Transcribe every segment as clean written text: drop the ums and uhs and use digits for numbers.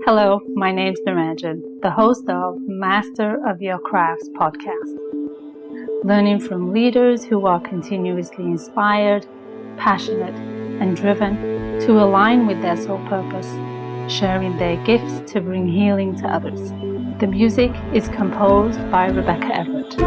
Hello, my name's Naranjan, the host of Master of Your Crafts podcast. Learning from leaders who are continuously inspired, passionate, and driven to align with their soul purpose, sharing their gifts to bring healing to others. The music is composed by Rebecca Everett.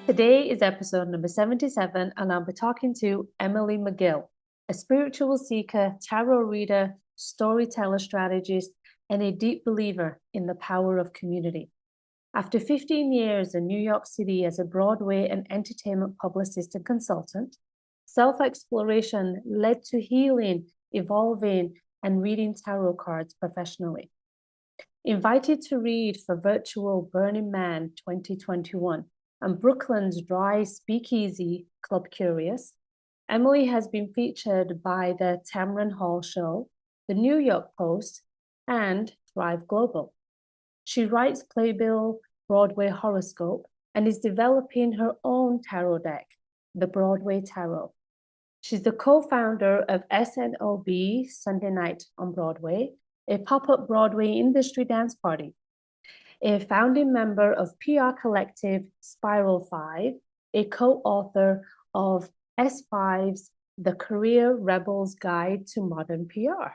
Today is episode number 77, and I'll be talking to Emily McGill, a spiritual seeker, tarot reader, storyteller strategist, and a deep believer in the power of community. After 15 years in New York City as a Broadway and entertainment publicist and consultant, self-exploration led to healing, evolving, and reading tarot cards professionally. Invited to read for virtual Burning Man 2021, and Brooklyn's dry speakeasy Club Curious, Emily has been featured by the Tamron Hall Show, the New York Post, and Thrive Global. She writes Playbill, Broadway Horoscope, and is developing her own tarot deck, the Broadway Tarot. She's the co-founder of S.N.O.B, Sunday Night on Broadway, a pop-up Broadway industry dance party, a founding member of PR collective Spiral 5, a co-author of S5's The Career Rebel's Guide to Modern PR.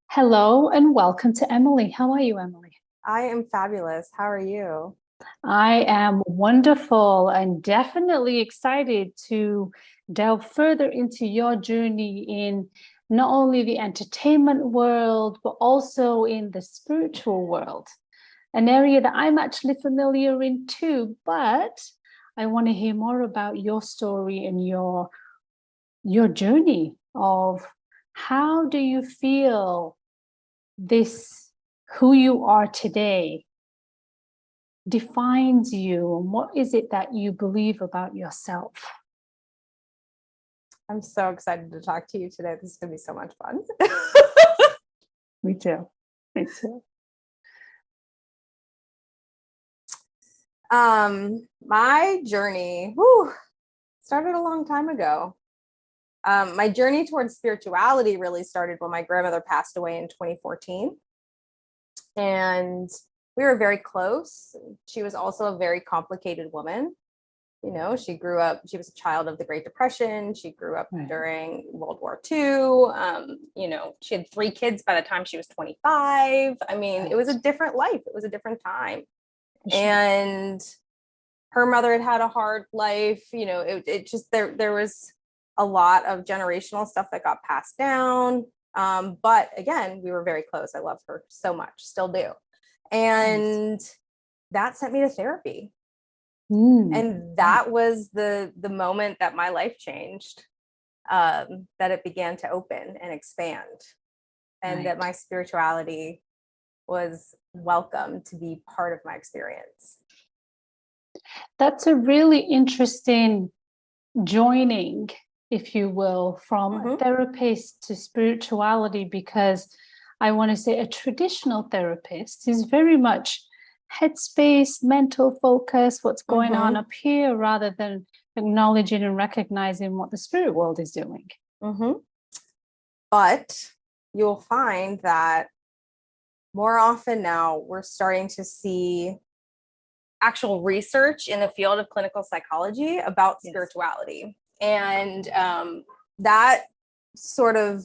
Hello and welcome to Emily. How are you, Emily? I am fabulous. How are you? I am wonderful and definitely excited to delve further into your journey in not only the entertainment world, but also in the spiritual world. An area that I'm actually familiar in too, but I want to hear more about your story and your journey of how do you feel this, who you are today, defines you, and what is it that you believe about yourself? I'm so excited to talk to you today. This is going to be so much fun. Me too. Me too. My journey started a long time ago. My journey towards spirituality really started when my grandmother passed away in 2014. And we were very close. She was also a very complicated woman. You know, she grew up, she was a child of the Great Depression. She grew up during World War II. You know, she had 3 kids by the time she was 25. I mean, it was a different life. It was a different time. And her mother had a hard life. You know, it just, there was a lot of generational stuff that got passed down. But again, we were very close. I love her so much, still do. And that sent me to therapy. And that was the moment that my life changed, that it began to open and expand, and that my spirituality was welcome to be part of my experience. That's a really interesting joining, if you will, from a therapist to spirituality, because I want to say a traditional therapist is very much headspace, mental focus, what's going on up here, rather than acknowledging and recognizing what the spirit world is doing. But you'll find that more often now we're starting to see actual research in the field of clinical psychology about spirituality. And that sort of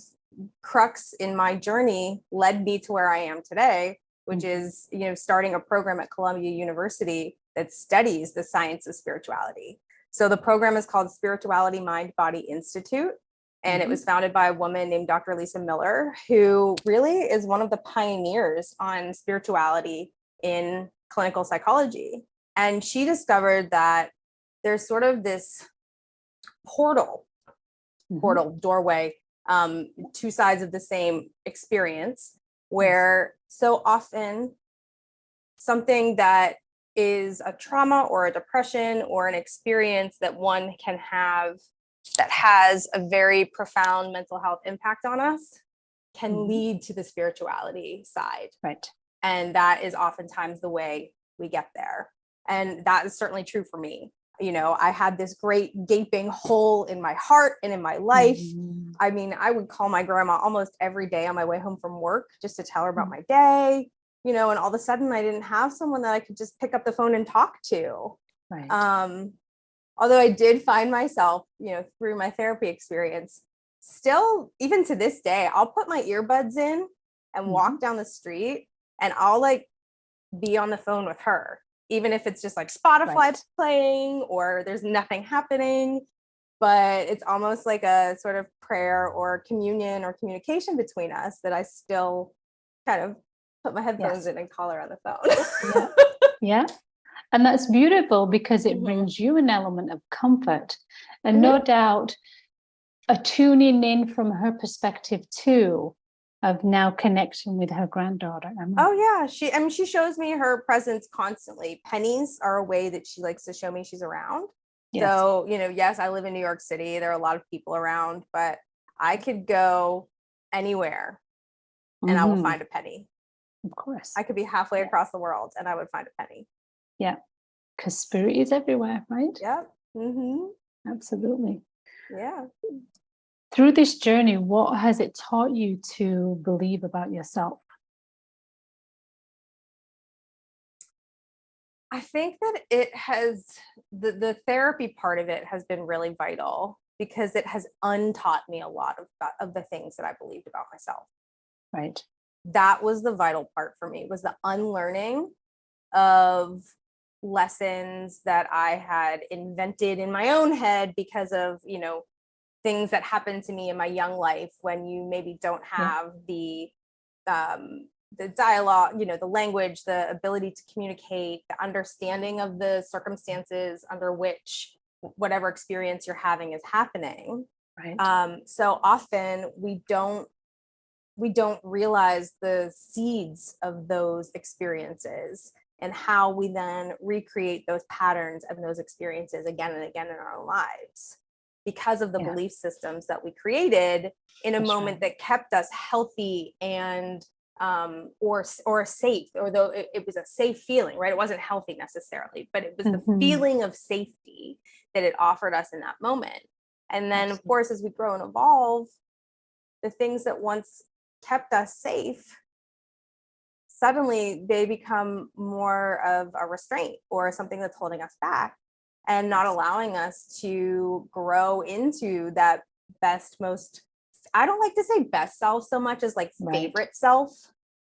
crux in my journey led me to where I am today, which is, you know, starting a program at Columbia University that studies the science of spirituality. So the program is called Spirituality Mind Body Institute. And it was founded by a woman named Dr. Lisa Miller, who really is one of the pioneers on spirituality in clinical psychology. And she discovered that there's sort of this doorway, 2 sides of the same experience, where so often something that is a trauma or a depression or an experience that one can have that has a very profound mental health impact on us can lead to the spirituality side. Right. And that is oftentimes the way we get there. And that is certainly true for me. You know, I had this great gaping hole in my heart and in my life. I mean, I would call my grandma almost every day on my way home from work just to tell her about my day, you know, and all of a sudden I didn't have someone that I could just pick up the phone and talk to. Right. Although I did find myself, you know, through my therapy experience, still, even to this day, I'll put my earbuds in and walk down the street and I'll like be on the phone with her, even if it's just like Spotify playing or there's nothing happening. But it's almost like a sort of prayer or communion or communication between us that I still kind of put my headphones in and call her on the phone. Yeah. And that's beautiful because it brings you an element of comfort and no doubt a tuning in from her perspective too, of now connection with her granddaughter, Emma. Oh yeah, she shows me her presence constantly. Pennies are a way that she likes to show me she's around. Yes. So, you know, yes, I live in New York City. There are a lot of people around, but I could go anywhere and I will find a penny. Of course. I could be halfway across the world and I would find a penny. Yeah. Because spirit is everywhere, right? Yep. Absolutely. Yeah. Through this journey, what has it taught you to believe about yourself? I think that it has, the therapy part of it has been really vital because it has untaught me a lot of the things that I believed about myself. Right. That was the vital part for me, was the unlearning of lessons that I had invented in my own head because of, you know, things that happened to me in my young life when you maybe don't have the dialogue, you know, the language, the ability to communicate, the understanding of the circumstances under which whatever experience you're having is happening. Right. So often we don't realize the seeds of those experiences and how we then recreate those patterns and those experiences again and again in our own lives because of the belief systems that we created in a moment that kept us healthy and or safe, or though it was a safe feeling, right? It wasn't healthy necessarily, but it was the feeling of safety that it offered us in that moment. And then of course, as we grow and evolve, the things that once kept us safe, suddenly they become more of a restraint or something that's holding us back and not allowing us to grow into that best, most, I don't like to say best self so much as like favorite self,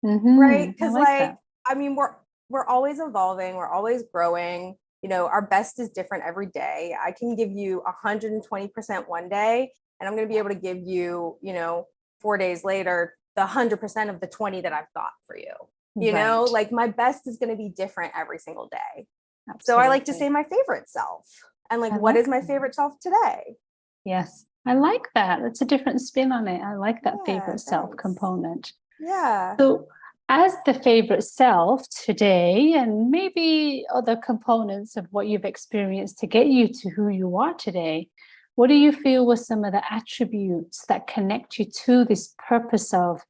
right? Because I mean, we're always evolving, we're always growing. You know, our best is different every day. I can give you 120% one day, and I'm going to be able to give you, you know, 4 days later, the 100% of the 20 that I've got for you. You know, like my best is going to be different every single day. Absolutely. So I like to say my favorite self, and like, what is my favorite self today? Yes, I like that. That's a different spin on it. I like that favorite self component. Yeah. So as the favorite self today, and maybe other components of what you've experienced to get you to who you are today, what do you feel were some of the attributes that connect you to this purpose of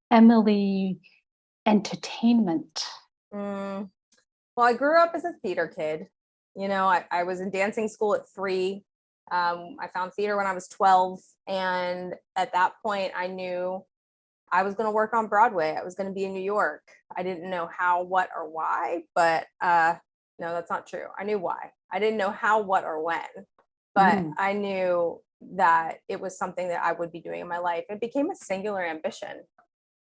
Emily Entertainment? Well, I grew up as a theater kid. You know, I was in dancing school at 3. I found theater when I was 12. And at that point, I knew I was going to work on Broadway. I was going to be in New York. I didn't know how, what, or why, but no, that's not true. I knew why. I didn't know how, what, or when, but I knew that it was something that I would be doing in my life. It became a singular ambition.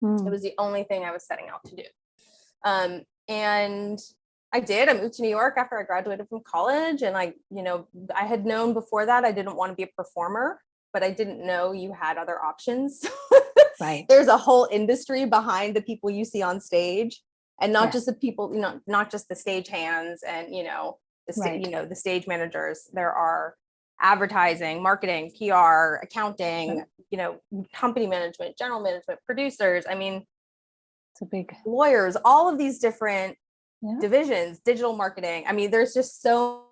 It was the only thing I was setting out to do. And I did. I moved to New York after I graduated from college. And I had known before that I didn't want to be a performer, but I didn't know you had other options. Right. There's a whole industry behind the people you see on stage, and not just the people, not just the stage hands and, the stage managers. There are advertising, marketing, PR, accounting, company management, general management, producers. I mean, it's a big lawyers, all of these different divisions, digital marketing. I mean, there's just so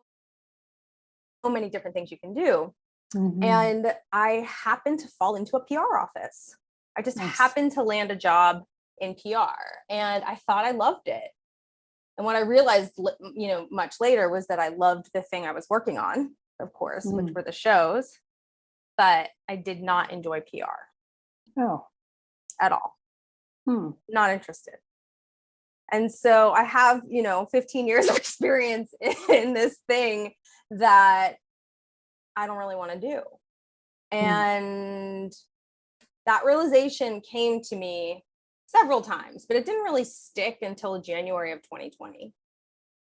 many different things you can do. And I happened to fall into a PR office. I just happened to land a job in PR, and I thought I loved it. And what I realized, much later, was that I loved the thing I was working on, of course, which were the shows, but I did not enjoy PR. Oh. At all. Not interested. And so I have, 15 years of experience in this thing that I don't really want to do. And that realization came to me several times, but it didn't really stick until January of 2020.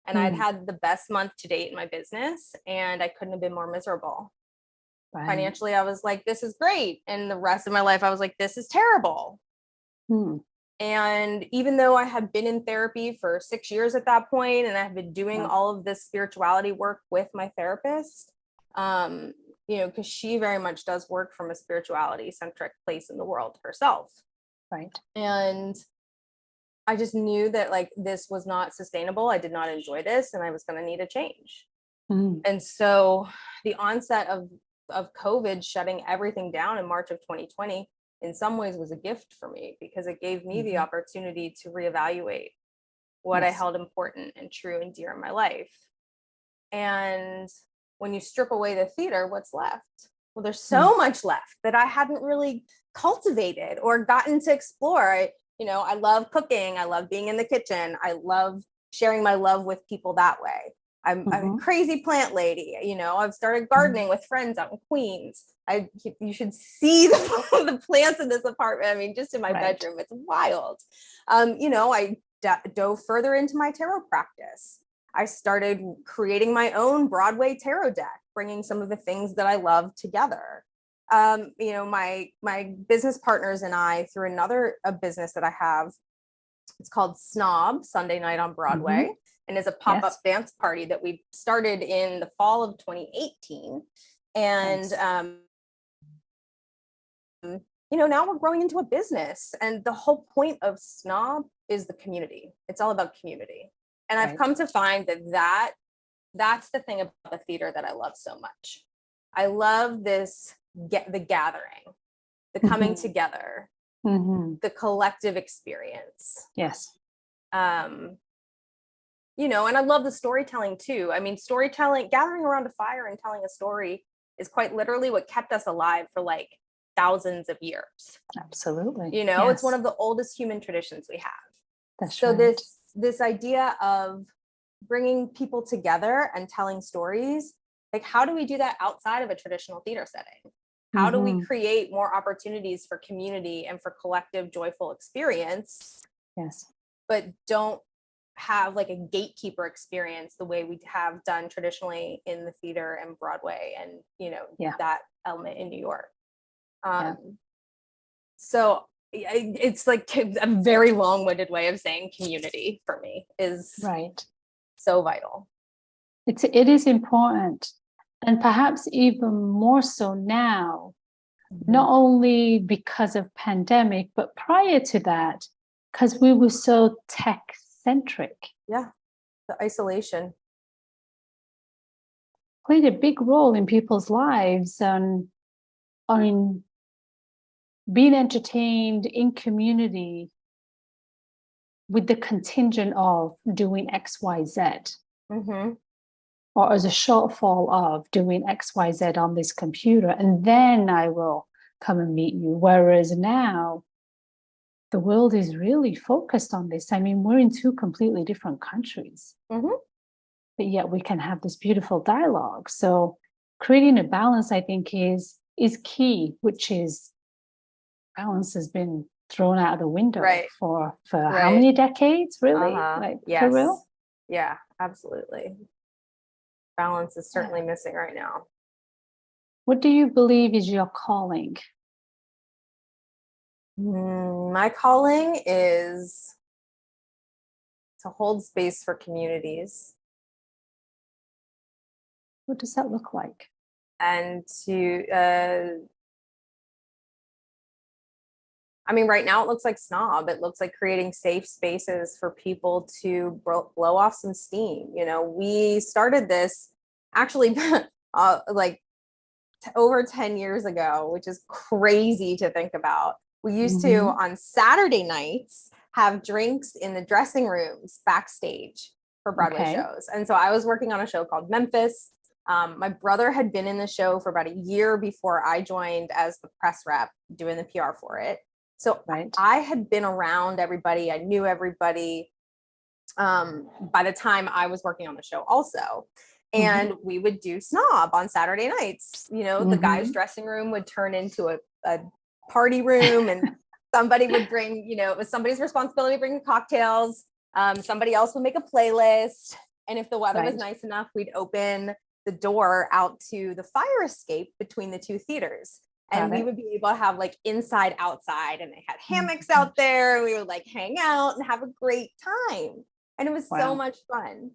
And I'd had the best month to date in my business, and I couldn't have been more miserable. Right. Financially, I was like, this is great. And the rest of my life, I was like, this is terrible. And even though I had been in therapy for 6 years at that point, and I have been doing all of this spirituality work with my therapist, because she very much does work from a spirituality centric place in the world herself. Right. And I just knew that like this was not sustainable. I did not enjoy this, and I was going to need a change. And so the onset of COVID shutting everything down in March of 2020 in some ways was a gift for me, because it gave me the opportunity to reevaluate what I held important and true and dear in my life. And when you strip away the theater, what's left? Well, there's so much left that I hadn't really cultivated or gotten to explore. I love cooking. I love being in the kitchen. I love sharing my love with people that way. I'm a crazy plant lady. I've started gardening with friends out in Queens. You should see the plants in this apartment. I mean, just in my bedroom, it's wild. I dove further into my tarot practice. I started creating my own Broadway Tarot deck, bringing some of the things that I love together. My business partners and I, through a business that I have, it's called S.N.O.B, Sunday Night on Broadway. And is a pop-up dance party that we started in the fall of 2018. And, now we're growing into a business. And the whole point of S.N.O.B is the community. It's all about community. And I've come to find that's the thing about the theater that I love so much. I love the gathering, the coming together, the collective experience. Yes. And I love the storytelling too. I mean, storytelling, gathering around a fire and telling a story is quite literally what kept us alive for like thousands of years. Absolutely. It's one of the oldest human traditions we have. That's so right. this idea of bringing people together and telling stories, like how do we do that outside of a traditional theater setting? How do we create more opportunities for community and for collective joyful experience? Yes. But don't have like a gatekeeper experience the way we have done traditionally in the theater and Broadway and that element in New York. So it's like a very long-winded way of saying community for me is so vital. It is important, and perhaps even more so now, not only because of pandemic, but prior to that, because we were so tech-centric. Yeah, the isolation played a big role in people's lives and in being entertained in community with the contingent of doing X, Y, Z. Or as a shortfall of doing X, Y, Z on this computer, and then I will come and meet you. Whereas now, the world is really focused on this. I mean, we're in two completely different countries, but yet we can have this beautiful dialogue. So creating a balance, I think, is key, which is balance has been thrown out of the window for how many decades, really? For real? Yeah, absolutely. Balance is certainly missing right now. What do you believe is your calling? My calling is to hold space for communities. What does that look like? And to I mean, right now it looks like S.N.O.B. It looks like creating safe spaces for people to blow off some steam. You know, we started this actually like over 10 years ago, which is crazy to think about. We used to, on Saturday nights, have drinks in the dressing rooms backstage for Broadway shows. And so I was working on a show called Memphis. My brother had been in the show for about a year before I joined as the press rep doing the PR for it. So I had been around everybody. I knew everybody by the time I was working on the show also. And we would do S.N.O.B. on Saturday nights. You know, the guys' dressing room would turn into a party room, and somebody would bring, you know, it was somebody's responsibility to bring the cocktails. Somebody else would make a playlist. And if the weather was nice enough, we'd open the door out to the fire escape between the two theaters. And we would be able to have like inside, outside, and they had hammocks out there. And we would like hang out and have a great time. And it was so much fun.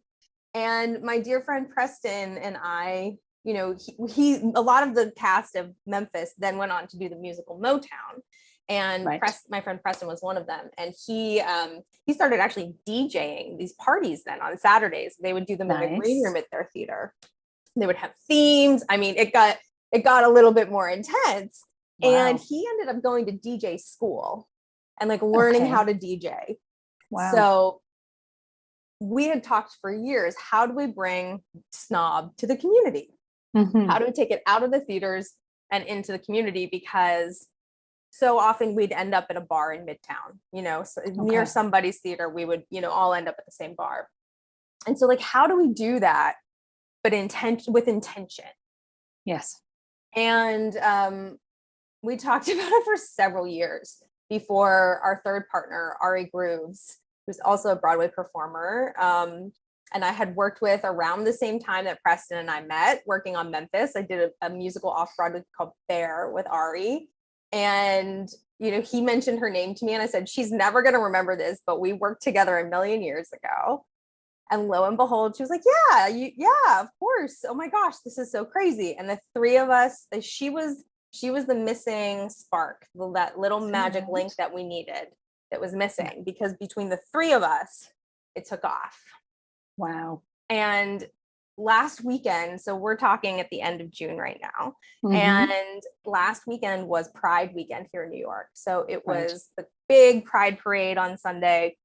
And my dear friend Preston and I, you know, he a lot of the cast of Memphis then went on to do the musical Motown. And my friend Preston was one of them. And he started actually DJing these parties then on Saturdays. They would do them in the green room at their theater. They would have themes. I mean, it got a little bit more intense. And he ended up going to DJ school and like learning how to DJ. So we had talked for years, how do we bring S.N.O.B. to the community? How do we take it out of the theaters and into the community? Because so often we'd end up at a bar in Midtown, you know, so near somebody's theater, we would, you know, all end up at the same bar. And so like, how do we do that, but with intention? Yes. And we talked about it for several years before our third partner, Ari Grooves, who's also a Broadway performer, and I had worked with around the same time that Preston and I met, working on Memphis. I did a musical off-Broadway called Bear with Ari. And, you know, he mentioned her name to me and I said, she's never going to remember this, but we worked together a million years ago. And lo and behold, she was like, yeah, of course. Oh my gosh, this is so crazy. And the three of us, she was the missing spark, that little magic link that we needed that was missing, because between the three of us, it took off. Wow. And last weekend, so we're talking at the end of June right now, and last weekend was Pride weekend here in New York. So it was the big Pride parade on Sunday,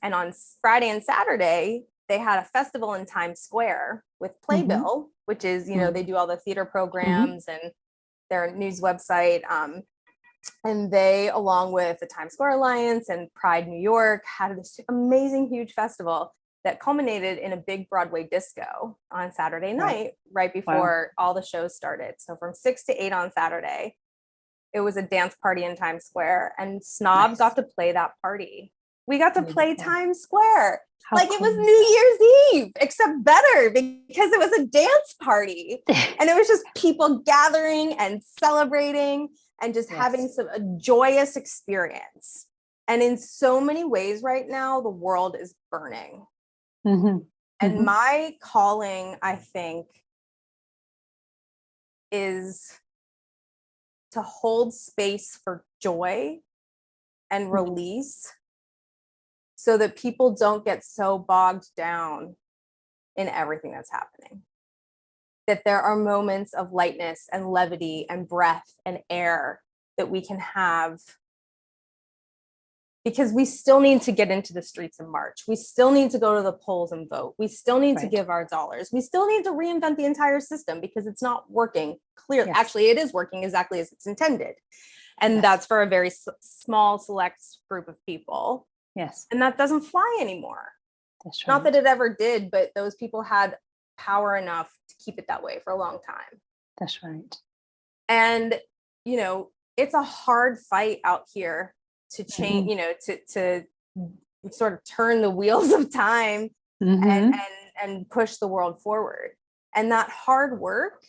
and on Friday and Saturday, they had a festival in Times Square with Playbill, which is, you know, they do all the theater programs and their news website. And they, along with the Times Square Alliance and Pride New York, had this amazing, huge festival that culminated in a big Broadway disco on Saturday night, right before all the shows started. So from 6 to 8 on Saturday, it was a dance party in Times Square, and S.N.O.B. got to play that party. We got to play Times Square. Like it was New Year's Eve, except better, because it was a dance party. And it was just people gathering and celebrating and just having a joyous experience. And in so many ways right now, the world is burning. And my calling, I think, is to hold space for joy and release, so that people don't get so bogged down in everything that's happening. That there are moments of lightness and levity and breath and air that we can have, because we still need to get into the streets and march. We still need to go to the polls and vote. We still need to give our dollars. We still need to reinvent the entire system, because it's not working clearly. Actually, it is working exactly as it's intended. And that's for a very small, select group of people. And that doesn't fly anymore. Not that it ever did, but those people had power enough to keep it that way for a long time. That's right. And, you know, it's a hard fight out here to change, you know, to sort of turn the wheels of time and push the world forward. And that hard work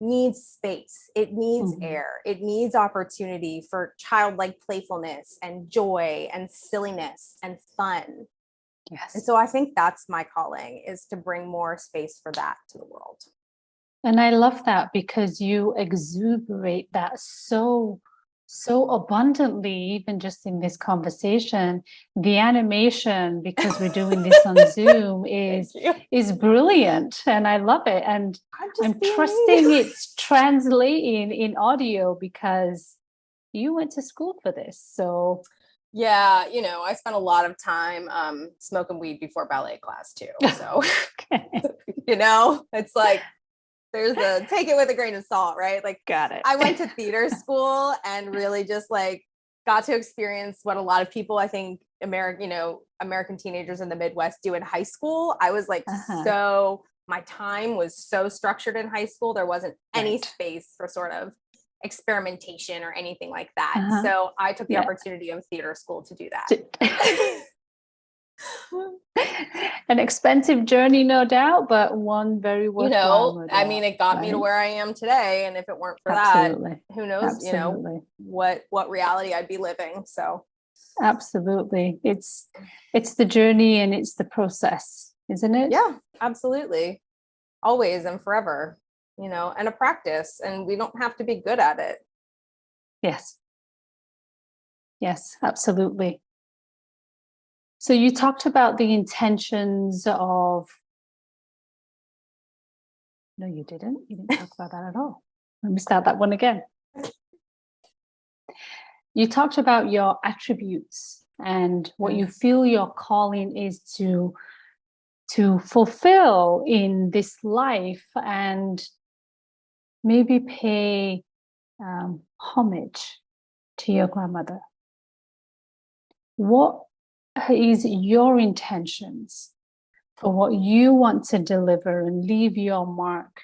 needs space. It needs air. It needs opportunity for childlike playfulness and joy and silliness and fun. And so I think that's my calling, is to bring more space for that to the world. And I love that, because you exuberate that so so abundantly, even just in this conversation. The animation, because we're doing this on Zoom, is brilliant, and I love it. And I'm trusting it's translating in audio because you went to school for this. So yeah, I spent a lot of time smoking weed before ballet class too. So okay. It's like there's a take it with a grain of salt, right? Like, got it. I went to theater school and really just like got to experience what a lot of people, I think, American teenagers in the Midwest do in high school. I was like, so my time was so structured in high school. There wasn't any space for sort of experimentation or anything like that. So I took the opportunity of theater school to do that. An expensive journey, no doubt, but one very worthwhile. I mean, it got me to where I am today. And if it weren't for that, who knows, what reality I'd be living. So absolutely. It's the journey and it's the process, isn't it? Yeah, absolutely. Always and forever, and a practice, and we don't have to be good at it. Yes. Yes, absolutely. So you talked about the intentions of... No, you didn't. You didn't talk about that at all. Let me start that one again. You talked about your attributes and what you feel your calling is to fulfill in this life, and maybe pay homage to your grandmother. What is your intentions for what you want to deliver and leave your mark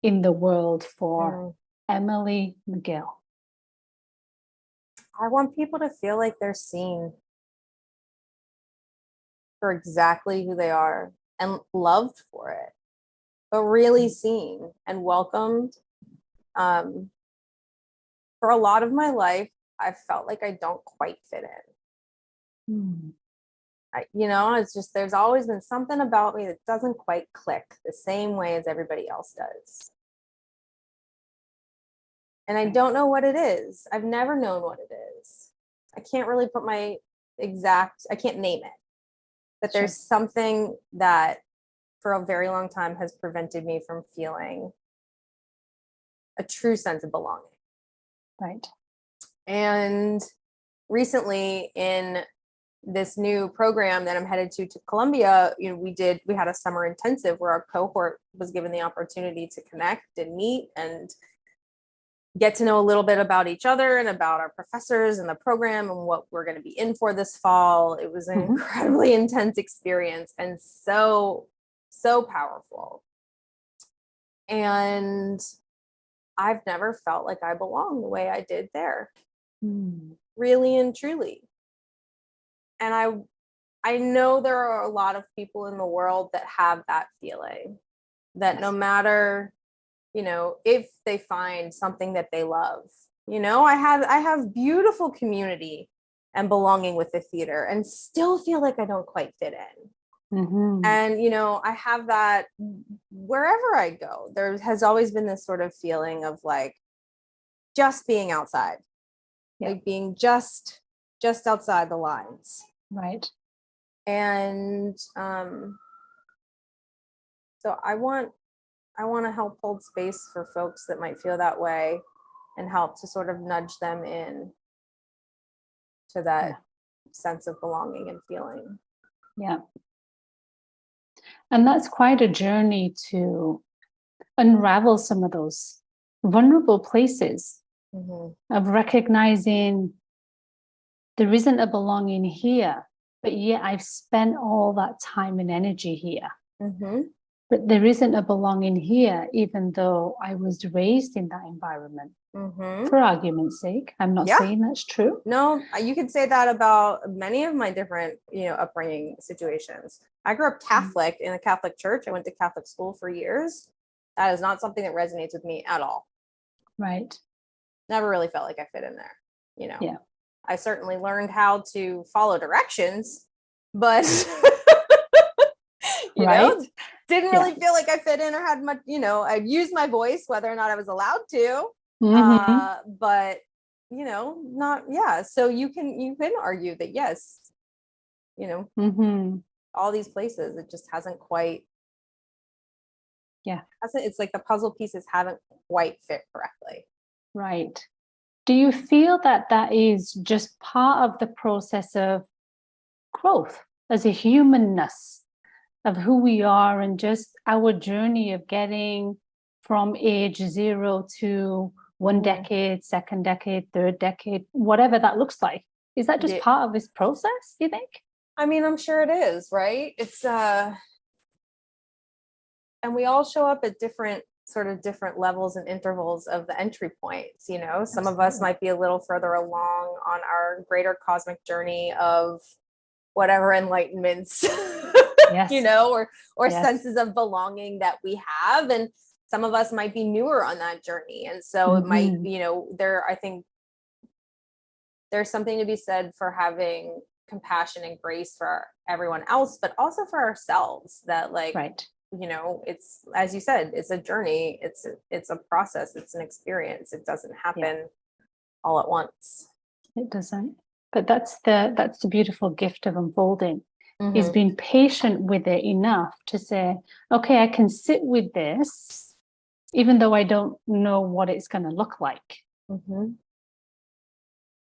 in the world for Emily McGill? I want people to feel like they're seen for exactly who they are and loved for it, but really seen and welcomed. For a lot of my life, I felt like I don't quite fit in. It's just, there's always been something about me that doesn't quite click the same way as everybody else does. And I don't know what it is. I've never known what it is. I can't really put I can't name it. But there's something that for a very long time has prevented me from feeling a true sense of belonging. Right. And recently in this new program that I'm headed to Columbia, we had a summer intensive where our cohort was given the opportunity to connect and meet and get to know a little bit about each other and about our professors and the program and what we're going to be in for this fall. It was an incredibly intense experience and so, so powerful. And I've never felt like I belong the way I did there. Really and truly. And I know there are a lot of people in the world that have that feeling, that no matter, if they find something that they love, I have beautiful community and belonging with the theater and still feel like I don't quite fit in. And, I have that wherever I go. There has always been this sort of feeling of like just being outside, like being just outside the lines. Right. And so I want to help hold space for folks that might feel that way and help to sort of nudge them in to that sense of belonging and feeling. Yeah. And that's quite a journey to unravel some of those vulnerable places of recognizing there isn't a belonging here, but yet I've spent all that time and energy here. But there isn't a belonging here, even though I was raised in that environment. For argument's sake, I'm not saying that's true. No, you could say that about many of my different, upbringing situations. I grew up Catholic in a Catholic church. I went to Catholic school for years. That is not something that resonates with me at all. Right. Never really felt like I fit in there. Yeah. I certainly learned how to follow directions, but didn't really feel like I fit in or had much, I'd use my voice, whether or not I was allowed to. But not, yeah. So you can argue that, yes, all these places, it just hasn't quite, it's like the puzzle pieces haven't quite fit correctly. Right. Do you feel that that is just part of the process of growth as a humanness of who we are, and just our journey of getting from age 0 to one decade, second decade, third decade, whatever that looks like? Is that just part of this process, do you think? I mean, I'm sure it is, right? It's and we all show up at different levels and intervals of the entry points. Some of us might be a little further along on our greater cosmic journey of whatever enlightenments, or senses of belonging that we have. And some of us might be newer on that journey. And so it might, I think there's something to be said for having compassion and grace for everyone else, but also for ourselves, that it's, as you said, it's a journey. It's a process. It's an experience. It doesn't happen all at once. It doesn't. But that's the beautiful gift of unfolding, is being patient with it enough to say, okay, I can sit with this, even though I don't know what it's going to look like,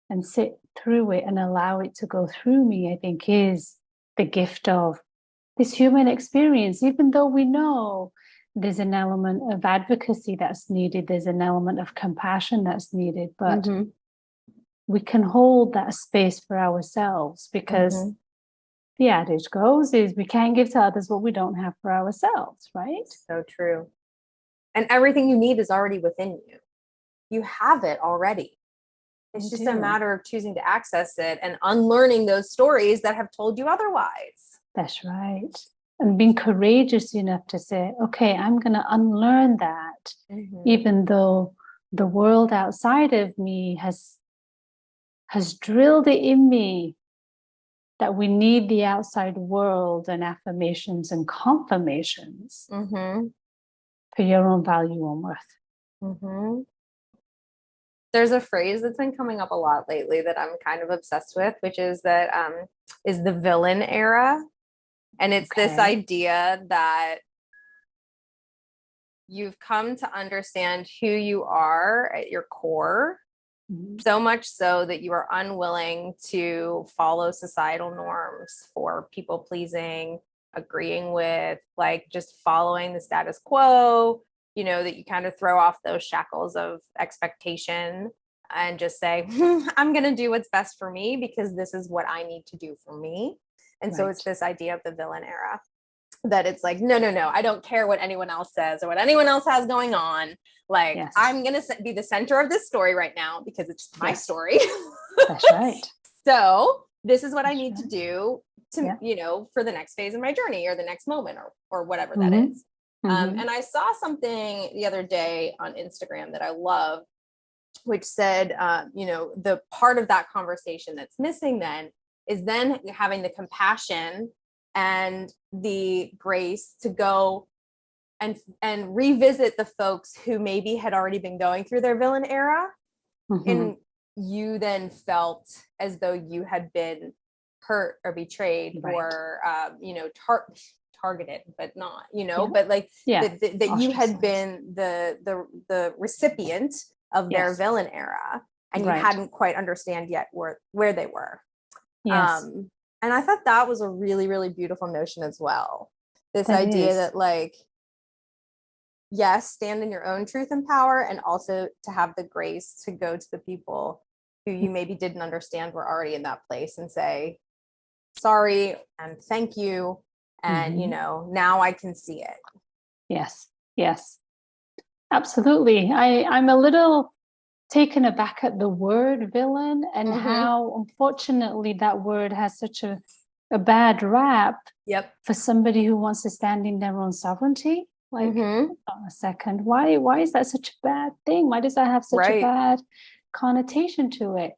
and sit through it and allow it to go through me, I think is the gift of this human experience. Even though we know there's an element of advocacy that's needed, there's an element of compassion that's needed, but we can hold that space for ourselves, because the adage goes is we can't give to others what we don't have for ourselves, right? So true. And everything you need is already within you. You have it already. It's just a matter of choosing to access it and unlearning those stories that have told you otherwise. That's right. And being courageous enough to say, okay, I'm going to unlearn that, even though the world outside of me has drilled it in me that we need the outside world and affirmations and confirmations for your own value and worth. There's a phrase that's been coming up a lot lately that I'm kind of obsessed with, which is that is the villain era. And it's this idea that you've come to understand who you are at your core, so much so that you are unwilling to follow societal norms for people pleasing, agreeing with, like just following the status quo, that you kind of throw off those shackles of expectation and just say, I'm going to do what's best for me because this is what I need to do for me. And so it's this idea of the villain era, that it's like, no, I don't care what anyone else says or what anyone else has going on. Like, I'm going to be the center of this story right now because it's my story. That's right. So this is what I need to do to, for the next phase of my journey or the next moment or whatever that is. And I saw something the other day on Instagram that I love, which said, the part of that conversation that's missing then is then having the compassion and the grace to go and revisit the folks who maybe had already been going through their villain era. And you then felt as though you had been hurt or betrayed or, targeted, but not, but like that you had been the recipient of their villain era, and you hadn't quite understand yet where they were. And I thought that was a really, really beautiful notion as well. This idea that, like, yes, stand in your own truth and power, and also to have the grace to go to the people who you maybe didn't understand were already in that place and say, sorry and thank you. And, now I can see it. Yes, absolutely. I'm a little taken aback at the word villain and how, unfortunately, that word has such a bad rap for somebody who wants to stand in their own sovereignty. Like, hold on a second, why is that such a bad thing? Why does that have such a bad connotation to it?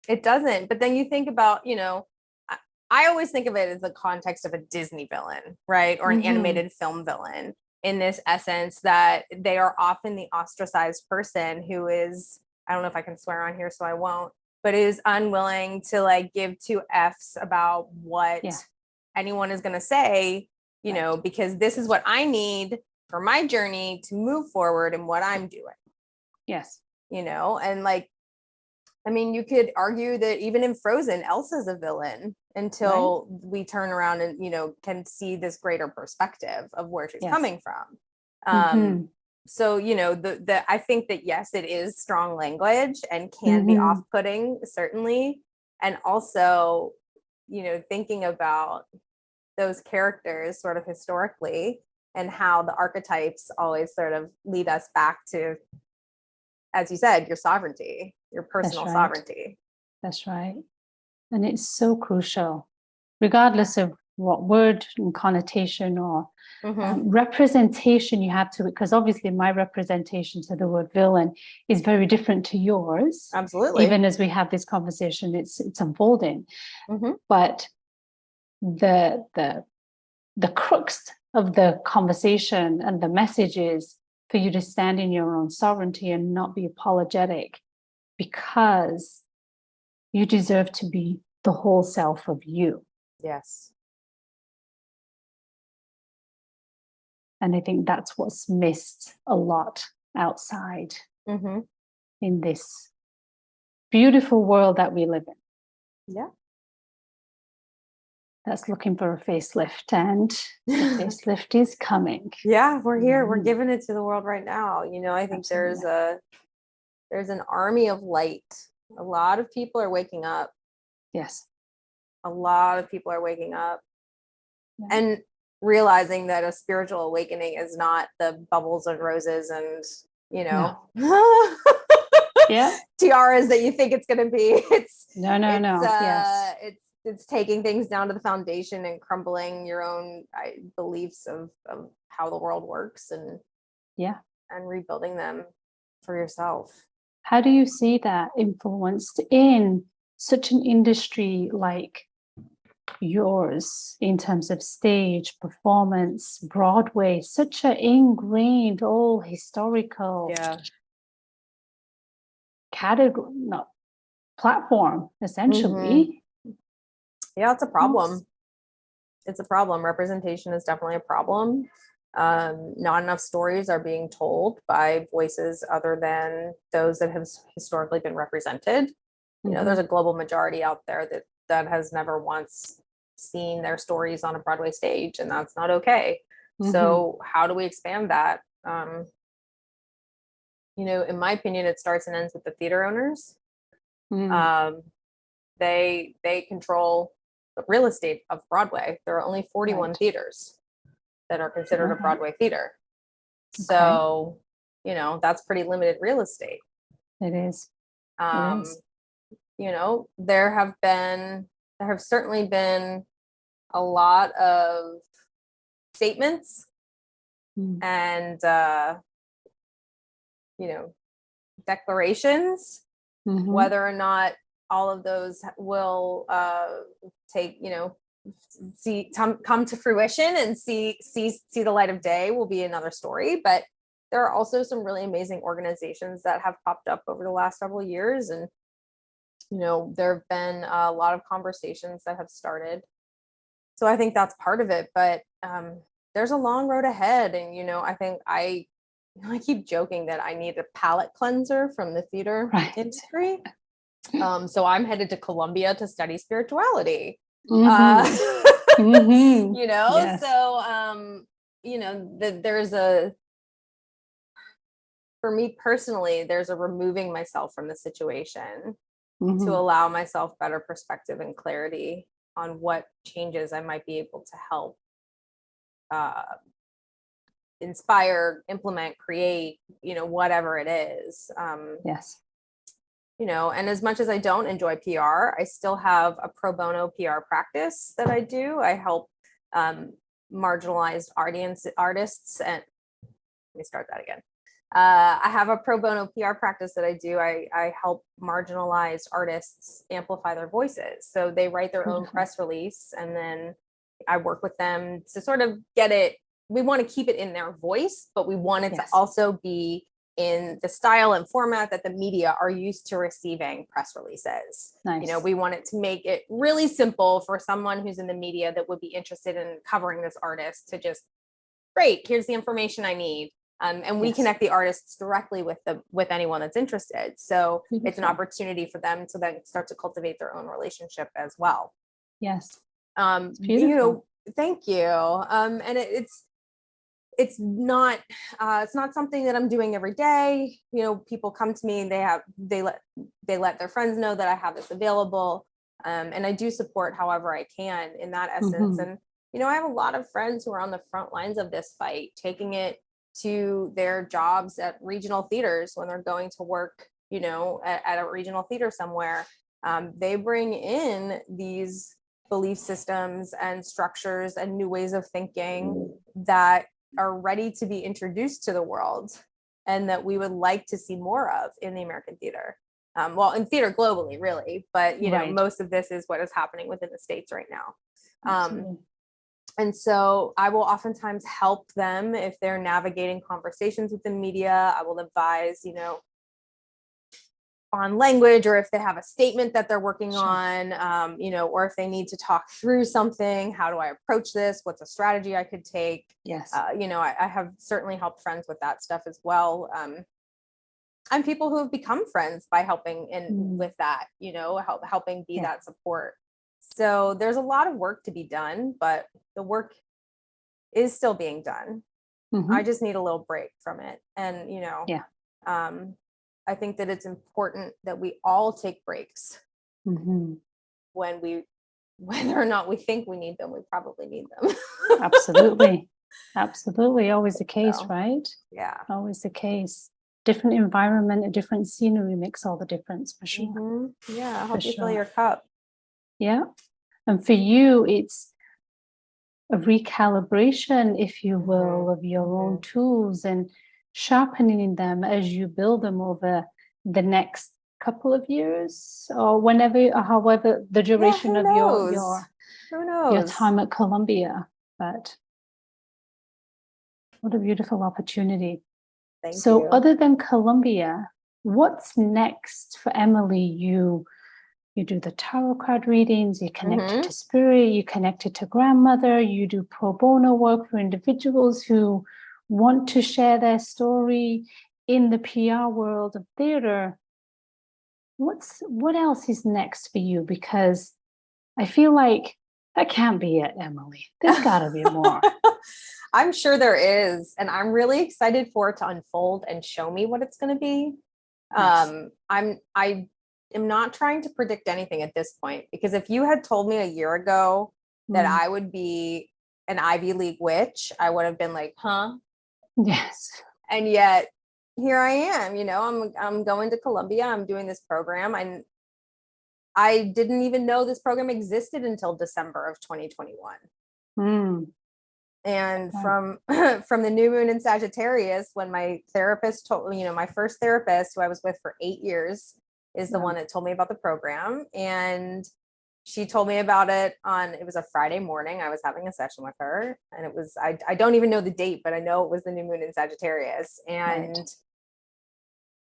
It doesn't. But then you think about, I always think of it as the context of a Disney villain, right? Or an animated film villain, in this essence that they are often the ostracized person who is I don't know if I can swear on here, so I won't, but is unwilling to like give two F's about what anyone is going to say, you know, because this is what I need for my journey to move forward and what I'm doing. Yes. You know, and like, I mean, you could argue that even in Frozen, Elsa's a villain until we turn around and, you know, can see this greater perspective of where she's coming from. So, you know, I think that, yes, it is strong language and can be off-putting, certainly. And also, you know, thinking about those characters sort of historically and how the archetypes always sort of lead us back to, as you said, your sovereignty, your personal sovereignty. That's right. And it's so crucial, regardless of what word and connotation or representation you have to it, because obviously my representation to the word villain is very different to yours. Absolutely. Even as we have this conversation, it's unfolding. But the crux of the conversation and the message is for you to stand in your own sovereignty and not be apologetic, because you deserve to be the whole self of you. Yes. And I think that's what's missed a lot outside in this beautiful world that we live in. Yeah. That's looking for a facelift, and the facelift is coming. Yeah, we're here. We're giving it to the world right now. You know, I think there's an army of light. A lot of people are waking up. Yes. A lot of people are waking up and realizing that a spiritual awakening is not the bubbles and roses and, you know, tiaras that you think it's going to be. It's it's taking things down to the foundation and crumbling your own beliefs of how the world works and rebuilding them for yourself. How do you see that influenced in such an industry like yours in terms of stage performance, Broadway, such an ingrained old historical category, platform, essentially? Yeah, it's a problem. It's a problem. Representation is definitely a problem. Not enough stories are being told by voices other than those that have historically been represented. You know, there's a global majority out there that has never once seen their stories on a Broadway stage, and that's not okay. So how do we expand that? You know, in my opinion, it starts and ends with the theater owners. They control the real estate of Broadway. There are only 41 theaters that are considered a Broadway theater. So, you know, that's pretty limited real estate. It is. You know, there have certainly been a lot of statements and, you know, declarations, whether or not all of those will come to fruition and see the light of day will be another story. But there are also some really amazing organizations that have popped up over the last several years, and you know, there have been a lot of conversations that have started. So I think that's part of it, but there's a long road ahead. And, you know, I think I keep joking that I need a palate cleanser from the theater industry. So I'm headed to Columbia to study spirituality. You know, so, you know, for me personally, there's a removing myself from the situation to allow myself better perspective and clarity on what changes I might be able to help inspire, implement, create, you know, whatever it is. You know, and as much as I don't enjoy PR, I still have a pro bono PR practice that I do. I help marginalized artists and let me start that again. I have a pro bono PR practice that I do. I help marginalized artists amplify their voices. So they write their own press release, and then I work with them to sort of get it. We want to keep it in their voice, but we want it to also be in the style and format that the media are used to receiving press releases. Nice. You know, we wanted to make it really simple for someone who's in the media that would be interested in covering this artist to just, great, here's the information I need. And we connect the artists directly with anyone that's interested. So it's an opportunity for them to then start to cultivate their own relationship as well. Yes. You know, thank you. And it's not something that I'm doing every day. You know, people come to me and they let their friends know that I have this available. And I do support however I can in that essence. And, you know, I have a lot of friends who are on the front lines of this fight, taking it to their jobs at regional theaters when they're going to work, you know, at a regional theater somewhere. They bring in these belief systems and structures and new ways of thinking that are ready to be introduced to the world and that we would like to see more of in the American theater. Well, in theater globally, really, but you know, most of this is what is happening within the States right now. And so I will oftentimes help them if they're navigating conversations with the media. I will advise, you know, on language, or if they have a statement that they're working on, you know, or if they need to talk through something, how do I approach this? What's a strategy I could take? Yes. You know, I have certainly helped friends with that stuff as well. And people who have become friends by helping with that, you know, helping be that support. So there's a lot of work to be done, but the work is still being done. I just need a little break from it. And, you know, I think that it's important that we all take breaks whether or not we think we need them, we probably need them. Absolutely. Always the case, right? Yeah. Always the case. Different environment, a different scenery makes all the difference, for sure. Yeah. I hope you fill your cup. Yeah. And for you, it's a recalibration, if you will, of your own tools and sharpening them as you build them over the next couple of years or whenever, or however the duration of your time at Columbia. But what a beautiful opportunity. Thank you. Other than Columbia, what's next for Emily? You do the tarot card readings, you're connected to spirit, you're connected to grandmother, you do pro bono work for individuals who want to share their story in the PR world of theater. What else is next for you? Because I feel like that can't be it, Emily. There's gotta be more. I'm sure there is. And I'm really excited for it to unfold and show me what it's going to be. Nice. I am not trying to predict anything at this point, because if you had told me a year ago that I would be an Ivy League witch, I would have been like, huh? Yes. And yet here I am, you know, I'm going to Columbia. I'm doing this program. And I didn't even know this program existed until December of 2021. And from the new moon in Sagittarius, when my therapist told me, you know, my first therapist, who I was with for 8 years, is the one that told me about the program. And she told me about it it was a Friday morning. I was having a session with her, and it was, I don't even know the date, but I know it was the new moon in Sagittarius. And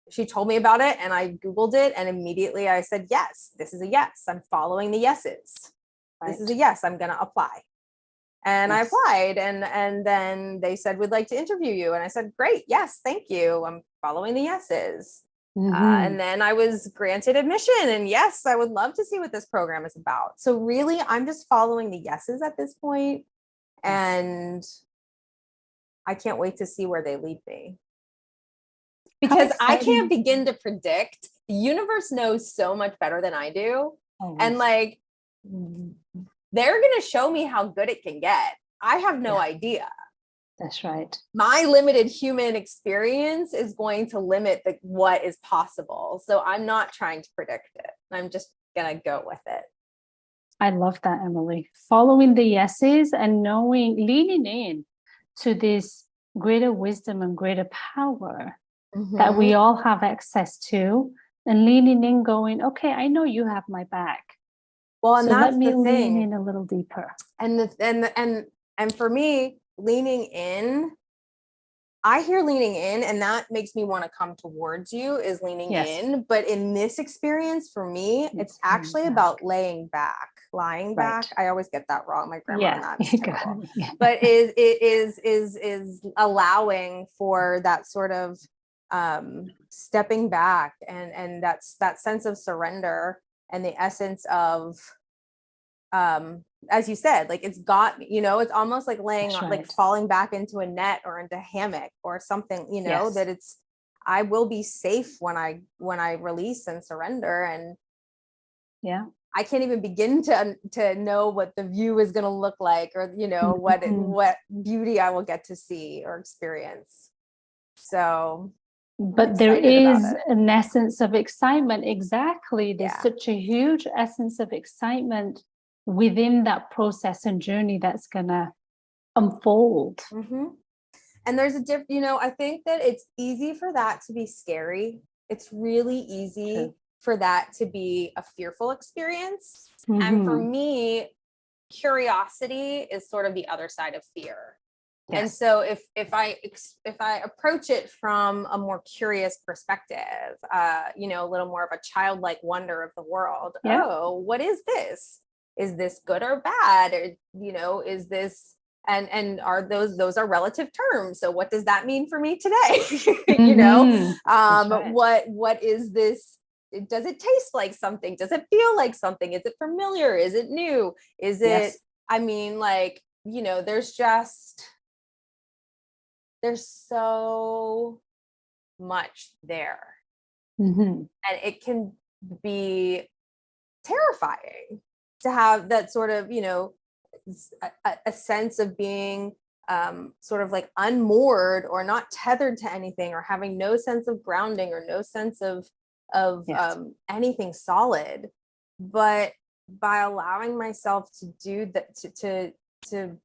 she told me about it, and I Googled it, and immediately I said, yes, this is a yes. I'm following the yeses. This is a yes. I'm going to apply. And I applied, and then they said, we'd like to interview you. And I said, great. Yes. Thank you. I'm following the yeses. And then I was granted admission, and yes, I would love to see what this program is about. So really, I'm just following the yeses at this point, and I can't wait to see where they lead me, because I can't begin to predict. The universe knows so much better than I do. And like, they're going to show me how good it can get. I have no idea. That's right. My limited human experience is going to limit what is possible. So I'm not trying to predict it. I'm just going to go with it. I love that, Emily. Following the yeses and leaning in to this greater wisdom and greater power that we all have access to, and leaning in going, okay, I know you have my back. Well, and so that's let me the thing. lean in a little deeper. And for me, leaning in, I hear leaning in, and that makes me want to come towards you, is leaning in. But in this experience, for me, it's actually about lying back. I always get that wrong. My grammar on that is terrible. But is allowing for that sort of stepping back, and that's that sense of surrender, and the essence of as you said, like it's got, it's almost like laying on, like falling back into a net or into a hammock or something, that it's, I will be safe when I release and surrender. And I can't even begin to know what the view is going to look like, or, what beauty I will get to see or experience. So, but there is an essence of excitement. Exactly. There's such a huge essence of excitement within that process and journey that's gonna unfold. And there's a I think that it's easy for that to be scary. It's really easy for that to be a fearful experience. And for me, curiosity is sort of the other side of fear. And so if I approach it from a more curious perspective, a little more of a childlike wonder of the world. Oh, what is this? Is this good or bad? Or, is this, and are those are relative terms. So what does that mean for me today? What is this? Does it taste like something? Does it feel like something? Is it familiar? Is it new? Is it, there's so much there. And it can be terrifying to have that sort of, a sense of being sort of like unmoored or not tethered to anything, or having no sense of grounding or no sense of anything solid. But by allowing myself to do that, to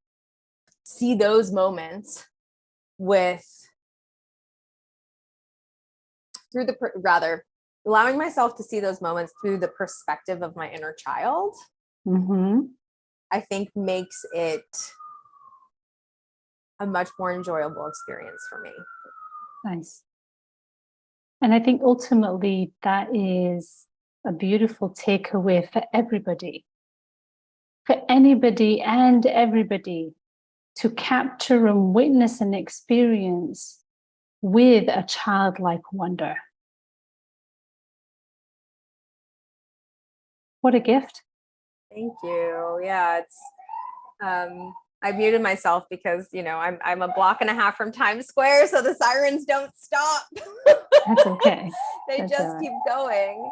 see those moments allowing myself to see those moments through the perspective of my inner child, I think makes it a much more enjoyable experience for me. Nice. And I think ultimately that is a beautiful takeaway for everybody, for anybody and everybody, to capture and witness and experience with a childlike wonder. What a gift. Thank you. Yeah, it's I muted myself because I'm a block and a half from Times Square, so the sirens don't stop. That's okay. They just keep going.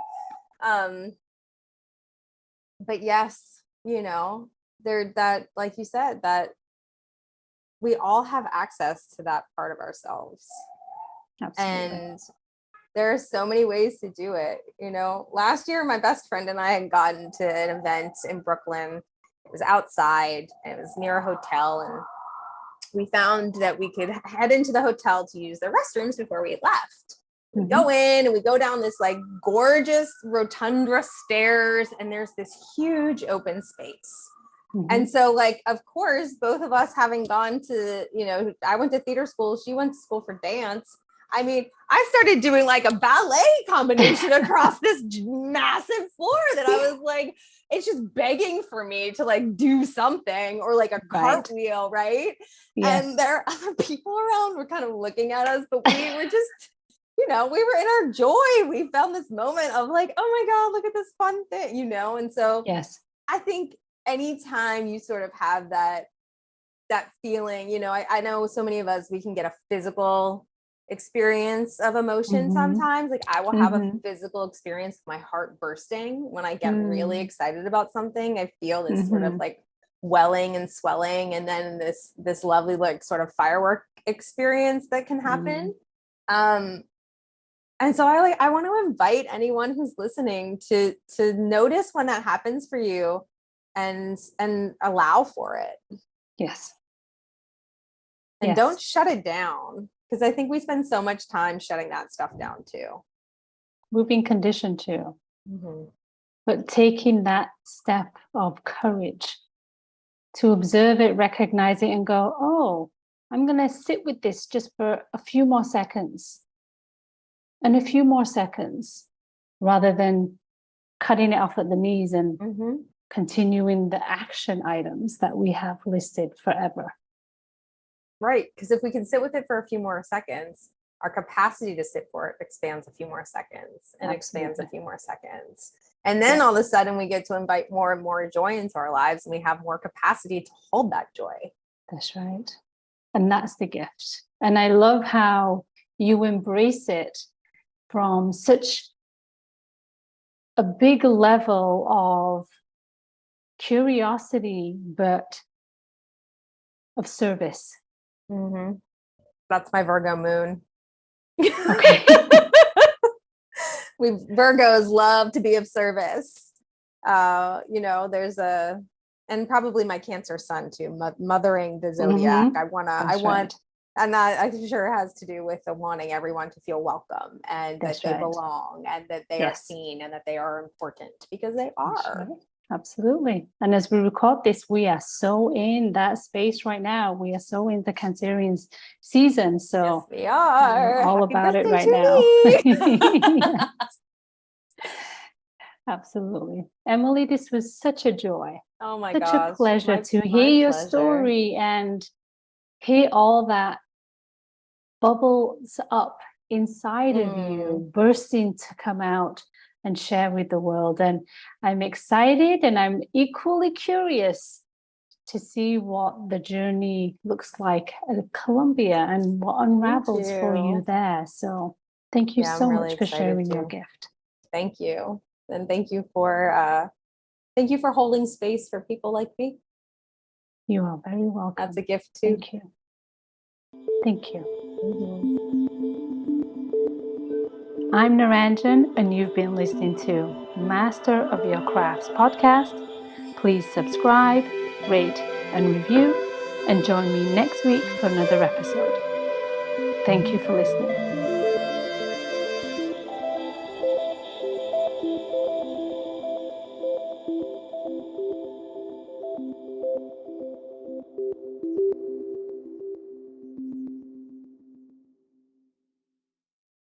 But yes, they're that, like you said, that we all have access to that part of ourselves. Absolutely. And there are so many ways to do it. Last year, my best friend and I had gotten to an event in Brooklyn. It was outside, and it was near a hotel. And we found that we could head into the hotel to use the restrooms before we left. We go in and we go down this like gorgeous rotunda stairs, and there's this huge open space. And so, like, of course, both of us having gone to, I went to theater school, she went to school for dance. I mean, I started doing like a ballet combination across this massive floor that I was like, it's just begging for me to like do something, or like a cartwheel, right? Yes. And there are other people around, were kind of looking at us, but we were just, we were in our joy. We found this moment of like, oh my God, look at this fun thing, And so I think anytime you sort of have that feeling, I know so many of us, we can get a physical experience of emotion sometimes. Like I will have a physical experience of my heart bursting when I get really excited about something. I feel this sort of like welling and swelling, and then this lovely like sort of firework experience that can happen. And so I want to invite anyone who's listening to notice when that happens for you, and allow for it. Yes. And don't shut it down, because I think we spend so much time shutting that stuff down too. We've been conditioned to. But taking that step of courage to observe it, recognize it, and go, oh, I'm going to sit with this just for a few more seconds and a few more seconds rather than cutting it off at the knees and continuing the action items that we have listed forever. Right. Because if we can sit with it for a few more seconds, our capacity to sit for it expands a few more seconds and expands a few more seconds. And then all of a sudden we get to invite more and more joy into our lives, and we have more capacity to hold that joy. That's right. And that's the gift. And I love how you embrace it from such a big level of curiosity, but of service. That's my Virgo moon. Okay. We Virgos love to be of service. There's and probably my Cancer sun too, mothering the zodiac. And that I'm sure has to do with the wanting everyone to feel welcome and that they belong and that they are seen and that they are important, because they are. Absolutely. And as we record this, we are so in that space right now. We are so in the Cancerian season. So yes, we are all Happy about it right now. Absolutely. Emily, this was such a joy. Oh my gosh. Such a pleasure to hear your story and hear all that bubbles up inside of you, bursting to come out and share with the world. And I'm excited and I'm equally curious to see what the journey looks like at Columbia and what unravels for you there. So thank you so much for sharing your gift. Thank you. And thank you for holding space for people like me. You are very welcome. That's a gift too. Thank you. Thank you. I'm Naranjan, and you've been listening to Master of Your Crafts podcast. Please subscribe, rate, and review, and join me next week for another episode. Thank you for listening.